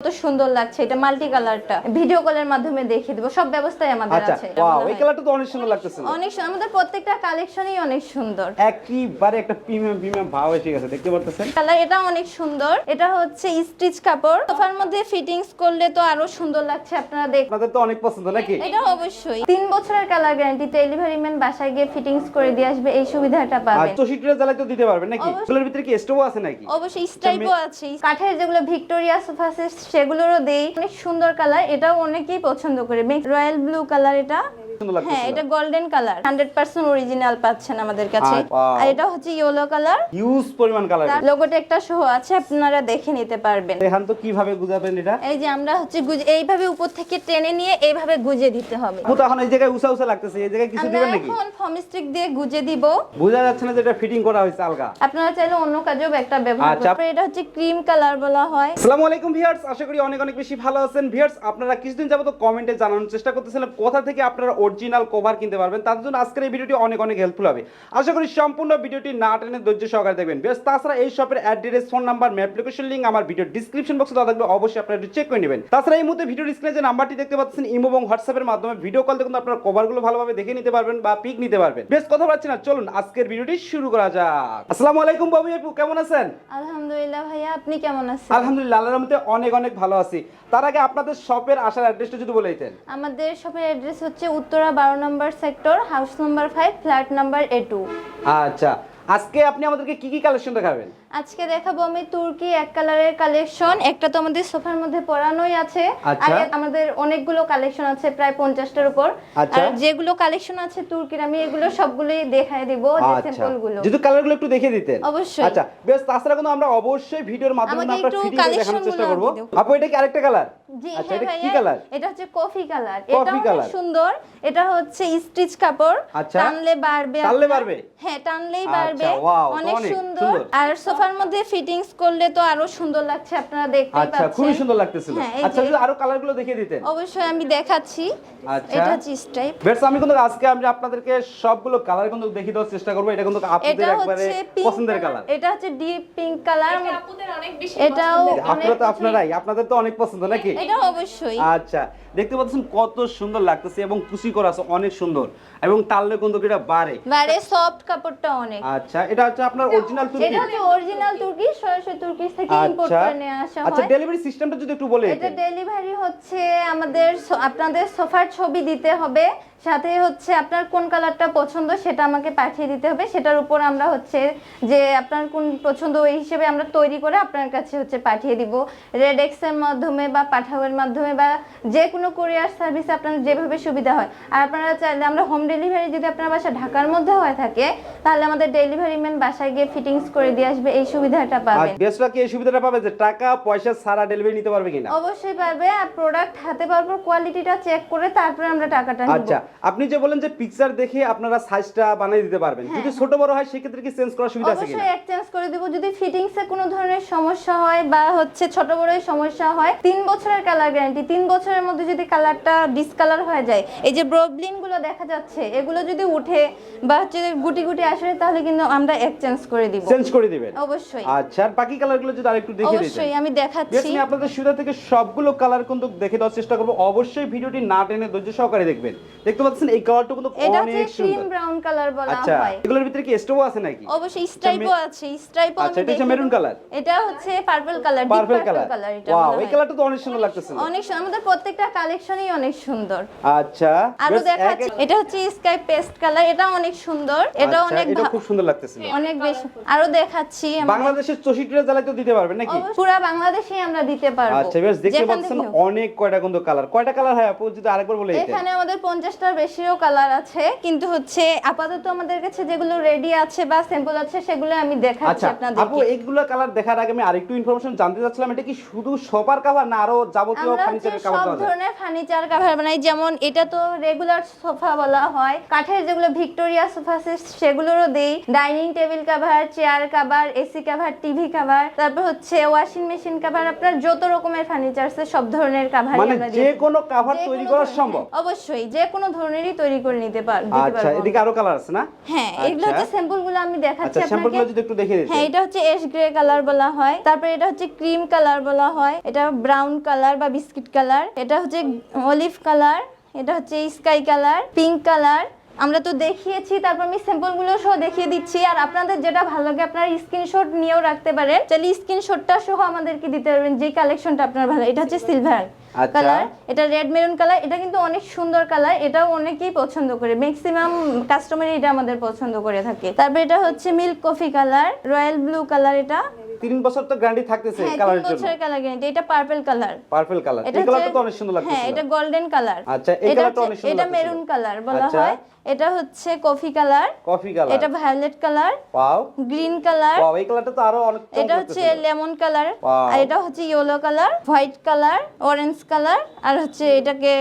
কত সুন্দর লাগছে, এটা মাল্টি কালারটা ভিডিও কলের মাধ্যমে দেখিয়ে দিব, সব ব্যবস্থাই আমাদের আছে। ওয়াও, এই কালারটা তো অনেক সুন্দর লাগতেছে। অনেক সুন্দর, আমাদের প্রত্যেকটা কালেকশনই অনেক সুন্দর, একবারে একটা প্রিমিয়াম ভাব এসে গেছে, দেখতে পাচ্ছেন কালার এটা অনেক সুন্দর। এটা হচ্ছে স্টিচ কাপড়, সোফার মধ্যে ফিটিংস করলে তো আরো সুন্দর লাগছে। আপনারা দেখুন, আপনাদের তো অনেক পছন্দ নাকি? এটা অবশ্যই 3 বছরের কালার গ্যারান্টি, ডেলিভারি ম্যান বাসায় গিয়ে ফিটিংস করে দিয়ে আসবে, এই সুবিধাটা পাবেন। আর 64 জ্বালাই তো দিতে পারবেন নাকি? এগুলোর ভিতরে কি স্টোভও আছে নাকি? অবশ্যই স্টাইপও আছে, কাঠের যেগুলো ভিক্টোরিয়া সোফা সেট সেগুলোরও দেই। অনেক সুন্দর কালার, এটাও অনেকেই পছন্দ করে। রয়্যাল ব্লু কালার, এটা হ্যাঁ এটা গোল্ডেন কালার, 100% অরিজিনাল পাচ্ছেন আমাদের কাছে। আর এটা হচ্ছে ইয়েলো কালার, হিউজ পরিমাণ কালার, লোগোটা একটা শো আছে, আপনারা দেখে নিতে পারবেন। এখন তো কিভাবে গুজাবেন এটা? এই যে আমরা হচ্ছে এইভাবে উপর থেকে টেনে নিয়ে এইভাবে গুজে দিতে হবে। তো এখন এই জায়গায় উসা লাগতেছে, এই জায়গায় কিছু দিবেন নাকি? এখন ফোম স্টিক দিয়ে গুজে দিব, বোঝা যাচ্ছে না যে এটা ফিটিং করা হয়েছে আলগা। আপনারা চাইলে অন্য কাজেও একটা ব্যবহার করতে পারেন। এটা হচ্ছে ক্রিম কালার বলা হয়। আসসালামু আলাইকুম ভিউয়ার্স, আশা করি অনেক বেশি ভালো আছেন। ভিউয়ার্স, আপনারা কিছুদিন যাবত কমেন্টে জানানোর চেষ্টা করতেছিলেন কোথা থেকে আপনারা অরিজিনাল কভার কিনতে পারবেন। তার জন্য আজকের এই ভিডিওটি অনেক হেল্পফুল হবে। আশা করি সম্পূর্ণ ভিডিওটি না টেনে ধৈর্য সহকারে দেখবেন। ভিউয়ার্স, তাছাড়া এই শপের address, phone number, map location link আমার ভিডিও ডেসক্রিপশন বক্সে দেওয়া থাকবে, অবশ্যই আপনারা একটু চেক করে নেবেন। তাছাড়া এই মুহূর্তে ভিডিও স্ক্রিনে যে নাম্বারটি দেখতে পাচ্ছেন, ইমো এবং হোয়াটসঅ্যাপের মাধ্যমে ভিডিও কল দেখুন, আপনারা কভারগুলো ভালোভাবে দেখে নিতে পারবেন বা পিক নিতে পারবেন। বেশ কথা পাচ্ছি না, চলুন আজকের ভিডিওটি শুরু করা যাক। আসসালামু আলাইকুম বাবু আপু, কেমন আছেন? আলহামদুলিল্লাহ ভাইয়া, আপনি কেমন আছেন? আলহামদুলিল্লাহ, আল্লাহর রহমতে অনেক ভালো আছি। তার আগে আপনাদের শপের আসার অ্যাড্রেসটা যদি বলে দিতেন। আমাদের শপের অ্যাড্রেস হচ্ছে উত্তরা 12 নম্বর sector, house number 5, flat number A2। আচ্ছা, আজকে আপনি আমাদেরকে কি কালেকশন দেখাবেন? আজকে দেখাবো আমি তুর্কি এক কালারের কালেকশন। একটা তো আমাদের সোফার মধ্যে পরানোই আছে, আর আমাদের অনেকগুলো কালেকশন আছে, প্রায় 50টার উপর। আর যেগুলো কালেকশন আছে তুর্কির, আমি এগুলো সবগুলোই দেখায় দেব, যে স্যাম্পলগুলো যদি কালারগুলো একটু দেখিয়ে দিতেন। অবশ্যই। আচ্ছা বেশ, তাছাড়া কিন্তু আমরা অবশ্যই ভিডিওর মাধ্যমে আপনাদের ফিটিং করে দেখানোর চেষ্টা করব। আপু এটা কি আরেকটা কালার? জি আচ্ছা, হ্যাঁ এটা ভাইয়া, কি কালার? এটা হচ্ছে কফি কালার। এটা অনেক সুন্দর, এটা হচ্ছে স্টিচ কাপড়, টানলে বাড়বে। হ্যাঁ, টানলেই বাড়বে, অনেক সুন্দর। আর সোফার মধ্যে ফিটিংস করলে তো আরো সুন্দর লাগছে, আপনারা দেখতেই পাচ্ছেন। আচ্ছা, খুবই সুন্দর লাগতেছিল। আচ্ছা, যদি আরো কালারগুলো দেখিয়ে দিতেন। অবশ্যই আমি দেখাচ্ছি। আচ্ছা, এটা হচ্ছে স্ট্রাইপ। বেশ, আমি কিন্তু আজকে আপনাদেরকে সবগুলো কালার কিন্তু দেখিয়ে দেওয়ার চেষ্টা করব। এটা কিন্তু আপনাদের একবারে পছন্দের কালার। এটা হচ্ছে ডিপ পিঙ্ক কালার, আপুদের অনেক বেশি এটাও আপনাদের তো অনেক পছন্দ নাকি? এটা অবশ্যই। আচ্ছা, দেখতে পাচ্ছেন কত সুন্দর লাগতেছে এবং কুচি করা আছে, অনেক সুন্দর, এবং টাললে কিন্তু এটা বাড়ে সফট কাপড়টা অনেক। আচ্ছা, এটা হচ্ছে আপনার অরিজিনাল তুর্কি? এটা হচ্ছে অরিজিনাল তুর্কি, সরাসরি তুর্কি থেকে ইম্পোর্ট করে নিয়ে আসা হয়। আচ্ছা, ডেলিভারি সিস্টেমটা যদি একটু বলে দিতেন। এটা ডেলিভারি হচ্ছে আমাদের, আপনাদের সোফার ছবি দিতে হবে, সাথে হচ্ছে আপনার কোন কালারটা পছন্দ সেটা আমাকে পাঠিয়ে দিতে হবে। সেটার উপর আমরা হচ্ছে যে আপনার কোন পছন্দ ওই হিসেবে আমরা তৈরি করে আপনার কাছে হচ্ছে পাঠিয়ে দিব, রেডেক্স এর মাধ্যমে বা পাঠাওয়ের মাধ্যমে বা যে কোনো কুরিয়ার সার্ভিসে আপনার যেভাবে সুবিধা হয়। আর আপনারা চাইলে আমরা হোম ডেলিভারি, যদি আপনার বাসা ঢাকার মধ্যে হয়ে থাকে তাহলে আমাদের ডেলিভারি ম্যান বাসায় গিয়ে ফিটিংস করে দিয়ে আসবে, এই সুবিধাটা পাবেন। আর বেশরা কি এই সুবিধাটা পাবে যে টাকা পয়সা ছাড়া ডেলিভারি নিতে পারবে কিনা? অবশ্যই পারবে। আর প্রোডাক্ট হাতে পাওয়ার পর কোয়ালিটিটা চেক করে তারপরে আমরা টাকাটা নিব। আচ্ছা, আপনি যে বলেন যে পিকচার দেখে আপনারা সাইজটা বানিয়ে দিতে পারবেন, যদি ছোট বড় হয় সেই ক্ষেত্রে কি চেঞ্জ করার সুবিধা আছে কিনা? অবশ্যই এক্সচেঞ্জ করে দেব। যদি ফিটিংসে কোনো ধরনের সমস্যা হয় বা হচ্ছে ছোট বড়ই সমস্যা হয়, 3 বছরের কালার গ্যারান্টি। 3 বছরের মধ্যে যদি কালারটা ডিসকালার হয়ে যায়, এই যে প্রবলেম গুলো দেখা যাচ্ছে এগুলো যদি উঠে বা হচ্ছে গুটি আসে, তাহলে কিন্তু আমরা এক্সচেঞ্জ করে দিব। চেঞ্জ করে দিবেন? অবশ্যই। আচ্ছা, আর বাকি কালারগুলো যদি আরেকটু দেখিয়ে দিতেন। অবশ্যই আমি দেখাচ্ছি। আমি আপনাদের সুবিধা থেকে সবগুলো কালার কিন্তু দেখে দেওয়ার চেষ্টা করব, অবশ্যই ভিডিওটি না টেনে ধৈর্য সহকারে দেখবেন। দেখতে পাচ্ছেন এই কালারটা কিন্তু অনেক সুন্দর, ক্রিম ব্রাউন কালার বলা হয়। আচ্ছা, এগুলোর ভিতরে কি স্টোভ আছে নাকি? অবশ্যই স্ট্রাইপও আছে, স্ট্রাইপও। আচ্ছা, এটা হচ্ছে মেরুন কালার, এটা হচ্ছে purple colour, deep purple colour. এটা ওয়াও, এই কালারটা তো অনেক সুন্দর লাগতেছে। অনেক সুন্দর, আমাদের প্রত্যেকটা কালেকশনই অনেক সুন্দর। আচ্ছা, আরো দেখাচ্ছি। এটা হচ্ছে স্কাই পেস্ট কালার, এটা অনেক সুন্দর, এটা অনেক এটা খুব সুন্দর লাগতেছে, অনেক বেশি। আরো দেখাচ্ছি। বাংলাদেশের 64 জেলায় তো দিতে পারবেন নাকি? পুরো বাংলাদেশে আমরা দিতে পারবো। আচ্ছা, বেশ, দেখতে পাচ্ছেন অনেক কয়টা কিন্তু কালার। কয়টা কালার হয় আপু, যদি আরেকবার বলে দিতেন? এখানে আমাদের 50টার বেশিও কালার আছে, কিন্তু হচ্ছে আপাতত আমাদের কাছে যেগুলো রেডি আছে বা স্যাম্পল আছে সেগুলো আমি দেখাচ্ছি আপনাদেরকে। আপু, এইগুলো কালার দেখার আগে আমি আরেকটু ইনফরমেশন জানতে চাচ্ছিলাম, এটা কি শুধু সোফার কভার না আরো যাবতীয় ফার্নিচারের কভার সব ধরনের ফার্নিচার কভার বানাই। যেমন এটা তো রেগুলার সোফা বলা হয়, কাঠের যেগুলো ভিক্টোরিয়া সোফা সেট সেগুলোরও দেই, dining table cover, chair cover, AC cover, TV cover, তারপর হচ্ছে ওয়াশিং মেশিন কভার, আপনার যত রকমের ফার্নিচার আছে সব ধরনের কভার মানে আমরা যে দিয়ে কোনো কভার তৈরি করা সম্ভব? অবশ্যই যে কোনো ধরনেরই তৈরি করে নিতে পারবো। আচ্ছা, এদিকে আরো কালার আছে না? হ্যাঁ, এগুলো হচ্ছে স্যাম্পল গুলো আমি দেখাচ্ছি আচ্ছা, স্যাম্পল গুলো যদি একটু দেখিয়ে দিতেন। হ্যাঁ, এটা হচ্ছে অ্যাশ গ্রে কালার বলা হয়, তারপর এটা হচ্ছে ক্রিম কালার বলা হয়, এটা ব্রাউন কালার বা বিস্কিট কালার, এটা হচ্ছে অলিভ কালার, এটা হচ্ছে স্কাই কালার, পিঙ্ক কালার। আমরা তো দেখিয়েছি, তারপর আমি স্যাম্পল গুলো সহ দেখিয়ে দিচ্ছি। আর আপনাদের যেটা ভালো লাগে আপনারা স্ক্রিনশট নিয়েও রাখতে পারেন, তাহলে স্ক্রিনশটটা সহ আমাদেরকে দিতে পারবেন যে কালেকশনটা আপনার ভালো। এটা হচ্ছে সিলভার কালার, এটা রেড মেরুন কালার, এটা কিন্তু অনেক সুন্দর কালার, এটাও অনেকেই পছন্দ করে, ম্যাক্সিমাম কাস্টমারই এটা আমাদের পছন্দ করে থাকে। তারপর এটা হচ্ছে milk coffee colour, royal blue colour, এটা 3 বছর তো গ্যারান্টি থাকতেছে কালারের জন্য। 3 বছরের কালার গ্যারান্টি। এটা পার্পল কালার, পার্পল কালার, এই কালারটা তো অনেক সুন্দর লাগছে। হ্যাঁ, এটা গোল্ডেন কালার। আচ্ছা, এই কালারটা অনেক সুন্দর এটা লাগছে। মেরুন কালার বলা হয়, এটা হচ্ছে কফি কালার, কফি কালার, এটা violet colour, wow, green colour, wow, এই কালারটা তো আরো অনেক চমৎকার। এটা হচ্ছে লেমন কালার, আর এটা হচ্ছে yellow colour, white colour, orange colour, আর হচ্ছে এটাকে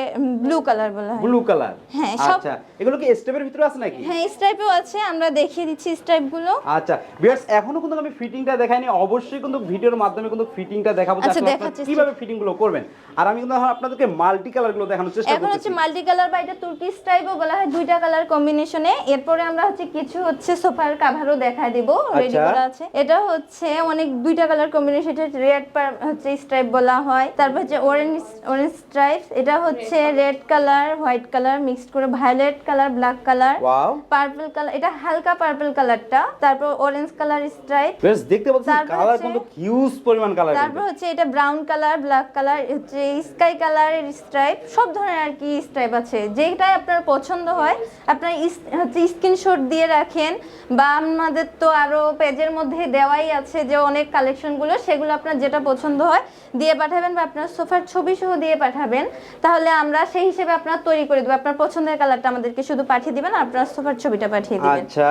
ব্লু কালার বলা হয়। ব্লু কালার, হ্যাঁ, আচ্ছা, এগুলো কি স্টেপের ভিতরে আছে নাকি? হ্যাঁ, স্ট্রাইপও আছে, আমরা দেখিয়ে দিচ্ছি স্ট্রাইপ গুলো। আচ্ছা ভিউয়ার্স, এখনো কিন্তু আমি ফিটিংটা দেখাইনি, অবশ্যই কিন্তু ভিডিওর মাধ্যমে কিন্তু ফিটিংটা দেখাবো যে আসলে আপনারা কিভাবে ফিটিং গুলো করবেন। আর আমি কিন্তু এখন আপনাদেরকে মাল্টি কালার গুলো দেখানোর চেষ্টা করতেছি। এখন হচ্ছে মাল্টি কালার বা এটা তুর্কি স্টাইলও বলা হয়, দুইটা কালার কম্বিনেশনে। এরপরে আমরা হচ্ছে কিছু হচ্ছে সোফার কভারও দেখায় দিব, রেডি করা আছে। এটা হচ্ছে অনেক দুইটা কালার কম্বিনেশন, এটা রেড হচ্ছে স্ট্রাইপ বলা হয়, তারপর হচ্ছে অরেঞ্জ স্ট্রাইপ, এটা হচ্ছে red colour white colour mixed করে, violet colour black colour, wow, purple colour, এটা হালকা পার্পল কালারটা, তারপর অরেঞ্জ কালার স্ট্রাইপ। বেশ দেখতে পাচ্ছেন কালার কিন্তু হিউজ পরিমাণ কালার। তারপর হচ্ছে এটা ব্রাউন কালার, ব্ল্যাক কালার, হচ্ছে স্কাই কালারের স্ট্রাইপ, সব ধরনের আর কি স্ট্রাইপ আছে। যেটা আপনার পছন্দ হয় আপনার হচ্ছে স্ক্রিনশট দিয়ে রাখেন, বা আমাদের তো আরো পেজের মধ্যে দেওয়াই আছে যে অনেক কালেকশনগুলো, সেগুলো আপনার যেটা পছন্দ হয় দিয়ে পাঠাবেন, বা আপনার সোফার ছবি সহ দিয়ে পাঠাবেন, তাহলে আমরা সেই হিসেবে আপনার তৈরি করে দেব। আপনার পছন্দের কালারটা আমাদেরকে শুধু পাঠিয়ে দিবেন, আর আপনার সোফার ছবিটা পাঠিয়ে দিবেন। আচ্ছা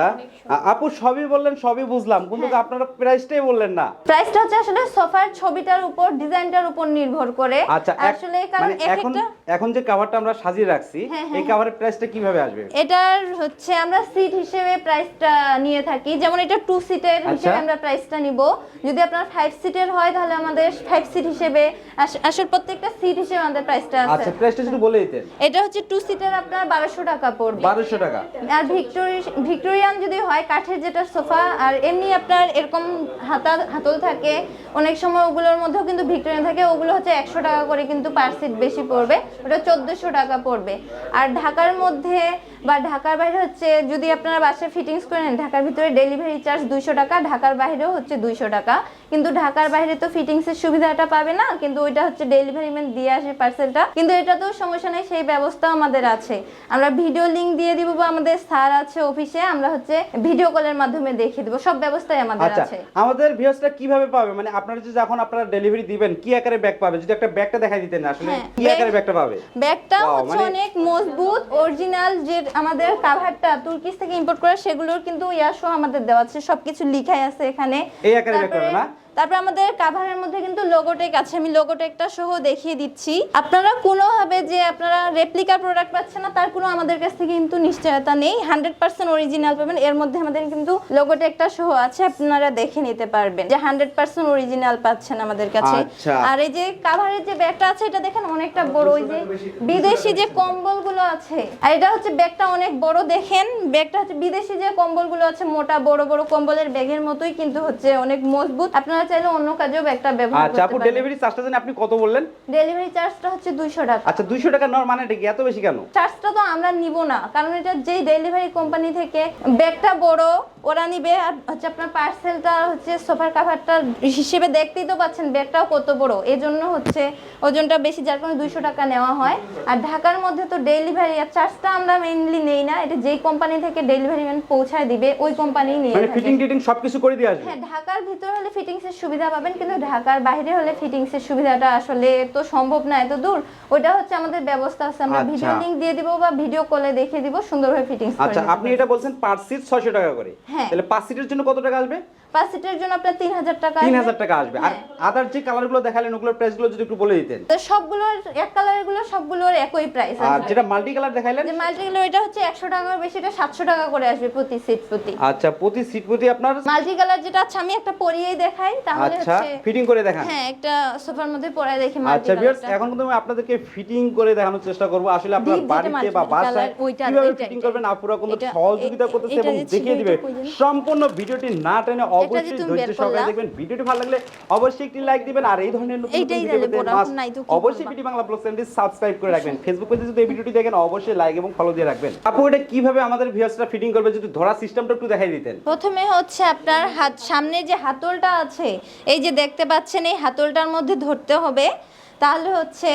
আপু, সবই বললেন, সবই বুঝলাম, কিন্তু আপনারা প্রাইসটাই বললেন না। প্রাইসটা হচ্ছে আসলে সোফার ছবিটার উপর, ডিজাইনটার উপর নির্ভর করে। আচ্ছা, আসলে কারণ এখন যে কভারটা আমরা সাজিয়ে রাখছি, এই কভারের প্রাইসটা কিভাবে আসবে? এটার হচ্ছে আমরা সিট হিসেবে প্রাইসটা নিয়ে থাকি, যেমন এটা 2 সিটের হিসেবে আমরা প্রাইসটা নিব। যদি আপনার 5 সিটের হয় তাহলে আমাদের 5 সিট হিসেবে আসলে প্রত্যেকটা সিট হিসেবে আমাদের প্রাইসটা আছে। আচ্ছা, প্রাইসটা একটু বলে দিতেন। এটা হচ্ছে 2 সিটের আপনার 1200 টাকা পড়বে। 1200 টাকা। আর ভিক্টোরিয়ান যদি হয় কাঠের যেটা সোফা, আর এমনি আপনার এরকম হাতল থাকে, অনেক সময় ওগুলোর মধ্যেও কিন্তু ভিক্টোরিয়ান থাকে, ওগুলো হচ্ছে 100 টাকা করে কিন্তু পার সিট বেশি পড়বে, ওটা 1400 টাকা পড়বে। আর ঢাকার মধ্যে বা ঢাকার বাইরে হচ্ছে যদি আপনারা বাসায় ফিটিংস করে নেন, ঢাকার ভিতরে ডেলিভারি চার্জ 200 টাকা, ঢাকার বাইরেও হচ্ছে 200 টাকা। কিন্তু ঢাকার বাইরে তো ফিটিংসের সুবিধাটা পাবে না, কিন্তু ওইটা হচ্ছে ডেলিভারি ম্যান দিয়ে আসে পার্সেলটা, কিন্তু এটা তো সমস্যা নেই, সেই ব্যবস্থা আমাদের আছে। আমরা ভিডিও লিংক দিয়ে দিব, বা আমাদের স্যার আছে অফিসে, আমরা হচ্ছে ভিডিও কলের মাধ্যমে দেখিয়ে দিব, সব ব্যবস্থাই আমাদের আছে। আমাদের ভিউয়ার্সরা কিভাবে পাবে, মানে আপনারা যে যখন আপনারা ডেলিভারি দিবেন কি আকারে ব্যাগ পাবে, যদি একটা ব্যাগটা দেখাই দিতেন আসলে কি আকারে ব্যাগটা পাবে? ব্যাগটা হচ্ছে অনেক মজবুত, অরিজিনাল, যে আমাদের কভারটা তুর্কি থেকে ইম্পোর্ট করা, সেগুলোর কিন্তু ইয়াসও আমাদের দেওয়া আছে, সবকিছু লেখাই আছে এখানে। এই আকারে ব্যাগ পাবে না? তারপর আমাদের কভারের মধ্যে কিন্তু লোগোটেক আছে, আমি লোগোটেকটা সহ দেখিয়ে দিচ্ছি। আপনারা কোনোভাবে যে আপনারা রেপ্লিকার প্রোডাক্ট পাচ্ছেন না, তার কোনো আমাদের কাছ থেকে কিন্তু নিশ্চয়তা নেই, 100% অরিজিনাল পাবেন। এর মধ্যে আমাদের কিন্তু লোগোটেকটা সহ আছে, আপনারা দেখে নিতে পারবেন যে 100% অরিজিনাল পাচ্ছেন আমাদের কাছে। আর এই যে কভারের যে ব্যাগটা আছে, এটা দেখেন অনেকটা বড়, ওই যে বিদেশি যে কম্বলগুলো আছে, আর এটা হচ্ছে ব্যাগটা অনেক বড়, দেখেন ব্যাগটা হচ্ছে বিদেশি যে কম্বলগুলো আছে, মোটা বড় বড় কম্বলের ব্যাগের মতোই, কিন্তু হচ্ছে অনেক মজবুত। আপনারা চাইলে অন্য কাজেও ব্যাগটা ব্যবহার করতে পারেন। আচ্ছা আপু, ডেলিভারি চার্জটা জানেন আপনি কত বললেন? ডেলিভারি চার্জটা হচ্ছে 200 টাকা। আচ্ছা, 200 টাকা নেওয়ার মানেটা কি, এত বেশি কেন? চার্জটা তো আমরা নিব না, কারণ এটা যেই ডেলিভারি কোম্পানি থেকে ব্যাগটা বড় ওরা নিবে, আর হচ্ছে আপনার পার্সেলটা হচ্ছে সোফার কভারটা হিসেবে দেখতেই তো পাচ্ছেন ব্যাগটাও কত বড়, এজন্য হচ্ছে ওজনটা বেশি, যার কারণে 200 টাকা নেওয়া হয়। আর ঢাকার মধ্যে তো ডেলিভারি আর চার্জটা আমরা মেইনলি নেই না, এটা যেই কোম্পানি থেকে ডেলিভারি ম্যান পৌঁছায় দিবে ওই কোম্পানি নিয়ে মানে ফিটিং টিটিং সবকিছু করে দিয়ে আসবে। হ্যাঁ, ঢাকার ভিতর হলে ফিটিংসের সুবিধা পাবেন, কিন্তু ঢাকার বাইরে হলে ফিটিংসের সুবিধাটা আসলে তো সম্ভব না এত দূর, ওটা হচ্ছে আমাদের ব্যবস্থা আছে, আমরা ভিডিও লিংক দিয়ে দিব বা ভিডিও কলে দেখিয়ে দিব, সুন্দরভাবে ফিটিংস করে। আচ্ছা, আপনি এটা বলছেন পার সিট 600 টাকা করে, হ্যাঁ। তাহলে 5 সিটের জন্য কত টাকা আসবে? 5 সিটের জন্য আপনার 3000 টাকা 3000 টাকা আসবে। আর আদার যে কালারগুলো দেখালেন ওগুলোর প্রাইসগুলো যদি একটু বলে দিতেন। তো সবগুলোর এক কালারের গুলো সবগুলোর একই প্রাইস আর আছে। যেটা মাল্টি কালার দেখাইলেন, যে মাল্টি কালার এটা হচ্ছে 100 টাকার বেশি, এটা 700 টাকা করে আসবে প্রতি সিট প্রতি। আচ্ছা, প্রতি সিট প্রতি আপনার মাল্টি কালার যেটা আছে আমি একটা পরিয়েই দেখাই তাহলে আচ্ছা হচ্ছে ফিটিং করে দেখান। হ্যাঁ, একটা সোফার মধ্যে পরায় দেখি মাল্টি আচ্ছা ভিউয়ার্স, কালারটা। এখন কিন্তু আমি আপনাদেরকে ফিটিং করে দেখানোর চেষ্টা করব। আসলে আপনার Deep যেটা বাড়িতে বা multi বাসায় color, ওইটা, কিভাবে এইটা, ফিটিং এইটা। করবেন আপুরা কিন্তু এটা, সহযোগিতা করতেছে এটা এবং যে ছিল, দেখিয়ে দিবে। এটা কই যেন? সম্পূর্ণ ভিডিওটি না টেনে অবশ্যই তুমি ধৈর্য বের সহকারে করলা। দেখবেন। ভিডিওটি ভালো লাগলে অবশ্যই একটি লাইক দিবেন, আর এই ধরনের নতুন এইটাই ভিডিও দিলে পেতে পড়া, must নাই তো কি অবশ্যই করবা? বিডি বাংলা ব্লগ চ্যানেলটি সাবস্ক্রাইব করে রাখবেন। ফেসবুক পেজে যদি এই ভিডিওটি দেখেন অবশ্যই লাইক এবং ফলো দিয়ে রাখবেন। আপু এটা কিভাবে আমাদের ভিউয়ার্সরা ফিটিং করবে যদি ধরা সিস্টেমটা একটু দেখাই দিতেন। প্রথমে হচ্ছে আপনার হাত সামনে যে হাতলটা আছে, এই যে দেখতে পাচ্ছেন, এই হাতলটার মধ্যে ধরতে হবে। তাহলে হচ্ছে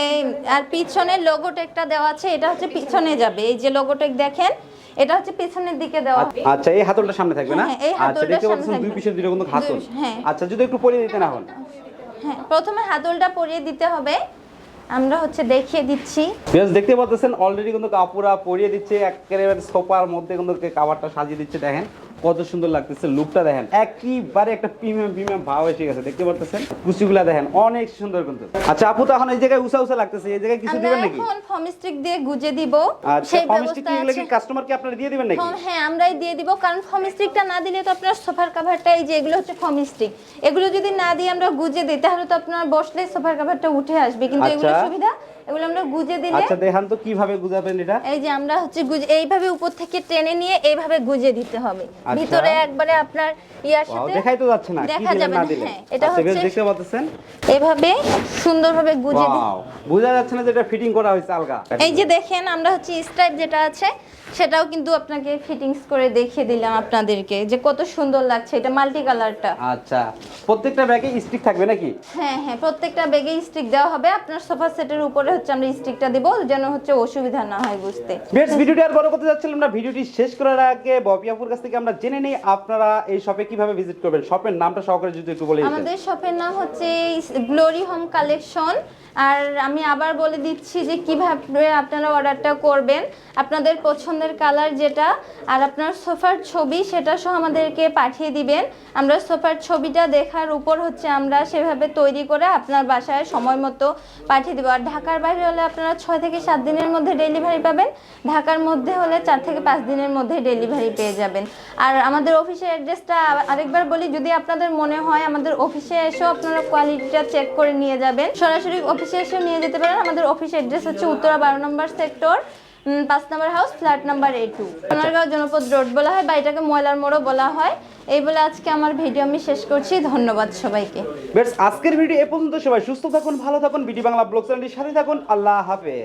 আর পিছনের লোগোটেকটা দেওয়া আছে, এটা হচ্ছে পিছনে যাবে। এই যে লোগোটেক দেখেন, এটা হচ্ছে পিছনের দিকে দেওয়া। আচ্ছা, এই হাতলটা সামনে থাকবে না? হ্যাঁ, এই আচ্ছা, হাতলটা দেখতে সামনে পাচ্ছেন দুই থাকবে। পিছের দুটো কিন্তু হাতল। হ্যাঁ। আচ্ছা, যদি একটু পরিয়ে দিতেন এখন। হ্যাঁ, প্রথমে হাতলটা পরিয়ে দিতে হবে, আমরা হচ্ছে দেখিয়ে দিচ্ছি। বেশ, দেখতে পাচ্ছেন অলরেডি কিন্তু কাপুরা পরিয়ে দিচ্ছে, একেবারে সোফার মধ্যে কিন্তু কাভারটা সাজিয়ে দিচ্ছে। দেখেন কত সুন্দর লাগতেছে, লুকটা দেখেন একেবারে একটা প্রিমিয়াম ভাব এসে গেছে। দেখতে পাচ্ছেন কুচিগুলা দেখেন অনেক সুন্দর কিন্তু। আচ্ছা আপু, তো এখন এই জায়গায় উষা লাগতেছে, এই জায়গায় কিছু আমরা দিবেন নাকি? এখন ফোম স্টিক দিয়ে গুজে দিব, আচ্ছা, সেই ফোম ব্যবস্থা স্টিক এগুলো কি আছে। কাস্টমারকে আপনারা দিয়ে দিবেন নাকি? হ্যাঁ, আমরাই দিয়ে দিব, কারণ ফোম স্টিকটা না দিলে তো আপনার সোফার কভারটা, এই যে এগুলো হচ্ছে ফোম স্টিক, এগুলো যদি না দিয়ে আমরা গুজে দিই তাহলে তো আপনার বসলে সোফার কভারটা উঠে আসবে, কিন্তু এগুলো আচ্ছা। সুবিধা, এগুলো আমরা গুজে দিলে। আচ্ছা দেখান তো কিভাবে গুজাবেন এটা। এই যে আমরা হচ্ছে গুজে এইভাবে উপর থেকে টেনে নিয়ে এইভাবে গুজে দিতে হবে। আচ্ছা। ভিতরে একবারে আপনার ইয়ার ওয়াও, সাথে দেখাই তো যাচ্ছে না কি দেখা দিলেন যাবে না না। দিলেন। হ্যাঁ, এটা আচ্ছা, বেশ হচ্ছে দেখতে পাচ্ছেন এইভাবে সুন্দরভাবে গুজে দিই। ওয়াও, বোঝা যাচ্ছে না যে এটা ফিটিং করা হয়েছে আলগা। এই যে দেখেন, আমরা হচ্ছে স্ট্রাইপ যেটা আছে সেটাও কিন্তু আপনাকে ফিটিংস করে দেখিয়ে দিলাম আপনাদেরকে, যে কত সুন্দর লাগছে। এটা মাল্টি কালারটা। আচ্ছা, প্রত্যেকটা ব্যাগে স্টিক থাকবে নাকি? হ্যাঁ, প্রত্যেকটা ব্যাগে স্টিক দেওয়া হবে। আপনার সোফা সেটের উপরে হচ্ছে আমরা স্টিকটা দিব, যেন হচ্ছে অসুবিধা না হয় বুঝতে। বেশ, ভিডিওটি আর বড় করতে যাচ্ছিলাম না। ভিডিওটি শেষ করার আগে বপিয়াপুর কাছ থেকে আমরা জেনে নেই আপনারা এই শপে কিভাবে ভিজিট করবেন। শপের নামটা সহকারে যদি একটু বলে দিতেন। আমাদের শপের নাম হচ্ছে গ্লোরি হোম কালেকশন। আর আমি আবার বলে দিচ্ছি যে কিভাবে আপনারা অর্ডারটা করবেন। আপনাদের পছন্দের কালার যেটা আর আপনার সোফার ছবি সেটা সহ আমাদেরকে পাঠিয়ে দিবেন। আমরা সোফার ছবিটা দেখার উপর হচ্ছে আমরা সেভাবে তৈরি করে আপনার বাসায় সময় মতো পাঠিয়ে দেবো। আর ঢাকার বাইরে হলে আপনারা 6 থেকে 7 দিনের মধ্যে ডেলিভারি পাবেন, ঢাকার মধ্যে হলে 4 থেকে 5 দিনের মধ্যে ডেলিভারি পেয়ে যাবেন। আর আমাদের অফিসের অ্যাড্রেসটা আরেকবার বলি, যদি আপনাদের মনে হয় আমাদের অফিসে এসেও আপনারা কোয়ালিটিটা চেক করে নিয়ে যাবেন, সরাসরি অফিসে এসেও নিয়ে যেতে পারেন। আমাদের অফিস অ্যাড্রেস হচ্ছে উত্তরা 12 নম্বর সেক্টর, 5 নম্বর house, flat number A2, Sonargaon Janapad road বলা হয় বা এটাকে ময়লার মোড়ও বলা হয়। এই বলে আজকে আমার ভিডিও আমি শেষ করছি। ধন্যবাদ সবাইকে। বেশ, আজকের ভিডিও এ পর্যন্ত। সবাই সুস্থ থাকুন, ভালো থাকুন, বিডি বাংলা ব্লগ চ্যানেলটির সাথে থাকুন। আল্লাহ হাফেজ।